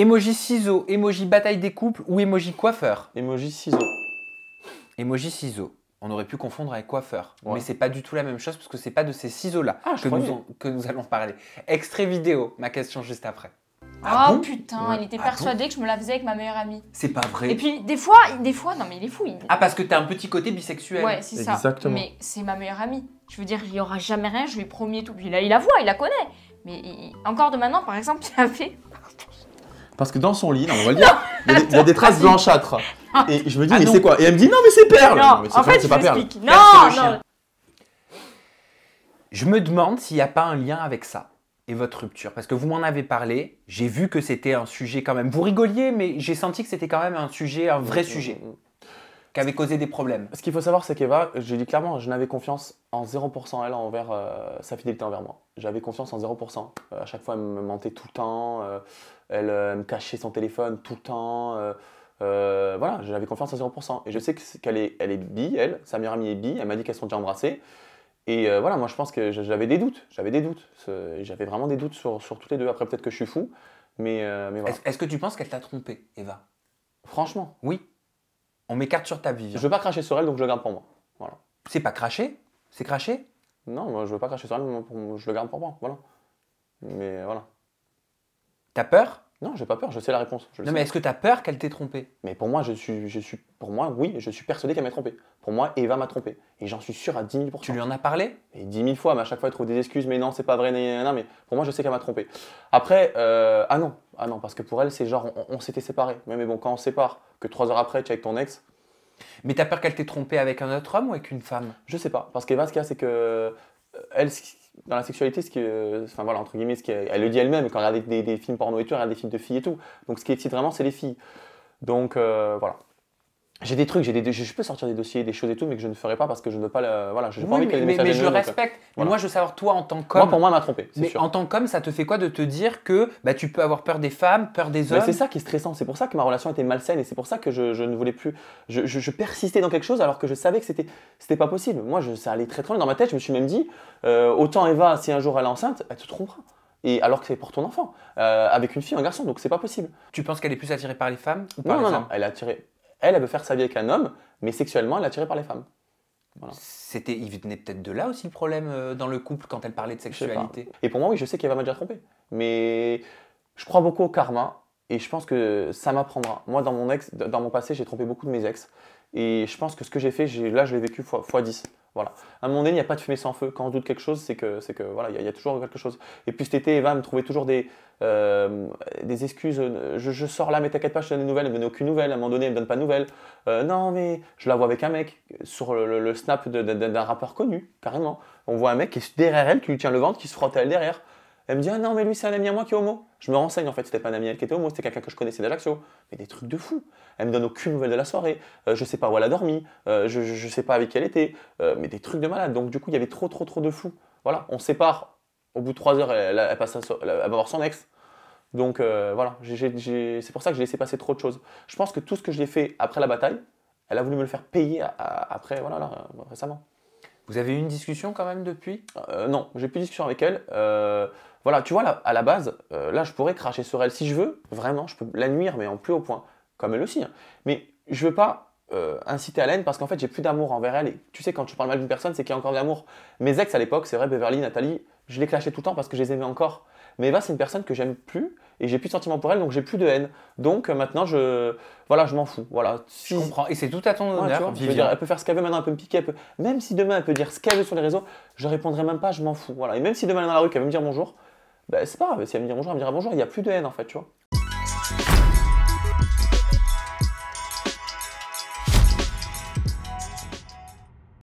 Emoji ciseaux, emoji bataille des couples ou emoji coiffeur? Emoji ciseaux. Emoji ciseaux. On aurait pu confondre avec coiffeur, Ouais. mais c'est pas du tout la même chose parce que c'est pas de ces ciseaux-là croyais. que nous allons parler. Extrait vidéo, ma question juste après. Ah bon putain, Ouais. il était Ah persuadé que je me la faisais avec ma meilleure amie. C'est pas vrai. Et puis des fois, non mais il est fou. Ah, parce que t'as un petit côté bisexuel. Ouais, c'est ça. Exactement. Mais c'est ma meilleure amie. Je veux dire, il y aura jamais rien, je lui ai promis et tout. Puis là, il la voit, il la connaît. Mais encore de maintenant, par exemple, il a fait. Parce que dans son lit, non, on va le dire, il y a des traces blanchâtres. Et je me dis, Ah mais non. c'est quoi? Et elle me dit, non, mais c'est perle. Non, mais en fait, c'est je pas perle. m'explique. Perle, c'est Non, le chien. non. Je me demande s'il n'y a pas un lien avec ça et votre rupture. Parce que vous m'en avez parlé, j'ai vu que c'était un sujet quand même. Vous rigoliez, mais j'ai senti que c'était quand même un sujet, un vrai sujet, qui avait causé des problèmes. Ce qu'il faut savoir, c'est qu'Eva, je dis clairement, je n'avais confiance en 0% elle envers sa fidélité envers moi. J'avais confiance en 0%. À chaque fois, elle me mentait tout le temps. Elle me cachait son téléphone tout le temps. Voilà, j'avais confiance à 0%. Et je sais qu'elle est bi, elle, sa meilleure amie est bi. Elle m'a dit qu'elles sont déjà embrassées. Et voilà, moi je pense que j'avais des doutes. J'avais vraiment des doutes sur toutes les deux. Après, peut-être que je suis fou. Mais voilà. Est-ce que tu penses qu'elle t'a trompé, Eva? Franchement, Oui. On m'écarte sur ta vie. je veux pas cracher sur elle, donc je le garde pour moi. Voilà. C'est pas craché? C'est craché? Non, moi je veux pas cracher sur elle, je le garde pour moi. Voilà. Mais voilà. T'as peur? Non, j'ai pas peur, je sais la réponse. Je le Non, sais. mais est-ce que t'as peur qu'elle t'ait trompé? Mais pour moi, oui, je suis persuadé qu'elle m'a trompé. Pour moi, Eva m'a trompé. Et j'en suis sûr à 10 000%. Tu lui en as parlé? Et 10 000 fois, mais à chaque fois, elle trouve des excuses. Mais non, c'est pas vrai. Non, mais pour moi, je sais qu'elle m'a trompé. Après, ah non, parce que pour elle, c'est genre, on s'était séparés. Mais bon, quand on se sépare, que 3 heures après, tu es avec ton ex, Mais t'as peur qu'elle t'ait trompé avec un autre homme ou avec une femme? je sais pas. Parce qu'Eva, ce qu'il y a, c'est que elle, dans la sexualité, enfin voilà, entre guillemets, elle le dit elle-même, quand elle regarde des films porno et tout, elle regarde des films de filles et tout. Donc ce qui excite vraiment, c'est les filles. Donc voilà. J'ai des trucs, je peux sortir des dossiers, des choses et tout, mais que je ne ferai pas parce que je ne veux pas, voilà, j'ai pas envie qu'elle ait des mais messages je haineux, donc, respecte. Mais voilà. moi, je veux savoir, toi, en tant moi, qu'homme, pour moi, elle m'a trompé, c'est mais sûr. en tant qu'homme, ça te fait quoi de te dire que bah, tu peux avoir peur des femmes, peur des Mais hommes? c'est ça qui est stressant, c'est pour ça que ma relation était malsaine et c'est pour ça que je ne voulais plus. Je persistais dans quelque chose alors que je savais que c'était pas possible. Moi, ça allait très très loin dans ma tête. Je me suis même dit, autant Eva, si un jour elle est enceinte, elle te trompera. Et alors que c'est pour ton enfant, avec une fille, un garçon, donc c'est pas possible. Tu penses qu'elle est plus attirée par les femmes ou par Non, les non, hommes? non, elle veut faire sa vie avec un homme, mais sexuellement, elle est attirée par les femmes. Voilà. Il venait peut-être de là aussi le problème dans le couple quand elle parlait de Je sais pas. sexualité. Et pour moi, oui, je sais qu'Eva m'a déjà trompé. Mais je crois beaucoup au karma et je pense que ça m'apprendra. Moi, dans mon passé, j'ai trompé beaucoup de mes ex. Et je pense que ce que j'ai fait, là, je l'ai vécu fois 10. Voilà. À un moment donné, il n'y a pas de fumée sans feu. Quand on doute quelque chose, c'est que voilà, il y a toujours quelque chose. Et puis cet été, Eva me trouvait toujours des excuses. Je sors là, mais t'inquiète pas, je te donne des nouvelles. Elle me donne aucune nouvelle. À un moment donné, elle me donne pas de nouvelles. Non, mais je la vois avec un mec sur le snap d'un rappeur connu, carrément. On voit un mec qui est derrière elle, qui lui tient le ventre, qui se frotte à elle derrière. Elle me dit, ah non, mais lui, c'est un ami à moi qui est homo. Je me renseigne, en fait, c'était pas un ami à elle qui était homo, c'était quelqu'un que je connaissais d'Ajaccio. Mais des trucs de fou. Elle me donne aucune nouvelle de la soirée. Je sais pas où elle a dormi. Je sais pas avec qui elle était. Mais des trucs de malade. Donc, du coup, il y avait trop de fou. Voilà, on se sépare. Au bout de 3 heures, elle va voir son ex. Donc, voilà, c'est pour ça que j'ai laissé passer trop de choses. Je pense que tout ce que j'ai fait après la bataille, elle a voulu me le faire payer après, voilà, là, récemment. Vous avez eu une discussion quand même depuis? Non, j'ai plus de discussion avec elle. Voilà, tu vois, là, à la base, là, je pourrais cracher sur elle si je veux. Vraiment, je peux la nuire, mais en plus haut point. Comme elle aussi. Hein. Mais je veux pas inciter à la haine parce qu'en fait, j'ai plus d'amour envers elle. Et tu sais, quand tu parles mal d'une personne, c'est qu'il y a encore de l'amour. Mes ex à l'époque, c'est vrai, Beverly, Nathalie, je les clashais tout le temps parce que je les aimais encore. Mais Eva, c'est une personne que j'aime plus et j'ai plus de sentiments pour elle, donc j'ai plus de haine. Donc maintenant, je m'en fous. Voilà. Je comprends. Et c'est tout à ton Ouais, honneur, tu vois, je veux Vivian. dire, elle peut faire ce qu'elle veut maintenant, elle peut me piquer, même si demain elle peut dire ce qu'elle veut sur les réseaux, je répondrai même pas, je m'en fous. Voilà. Et même si demain elle est dans la rue, qu'elle veut me dire bonjour, ben, c'est pas grave, si elle me dit bonjour, elle me dira bonjour, il n'y a plus de haine en fait, tu vois.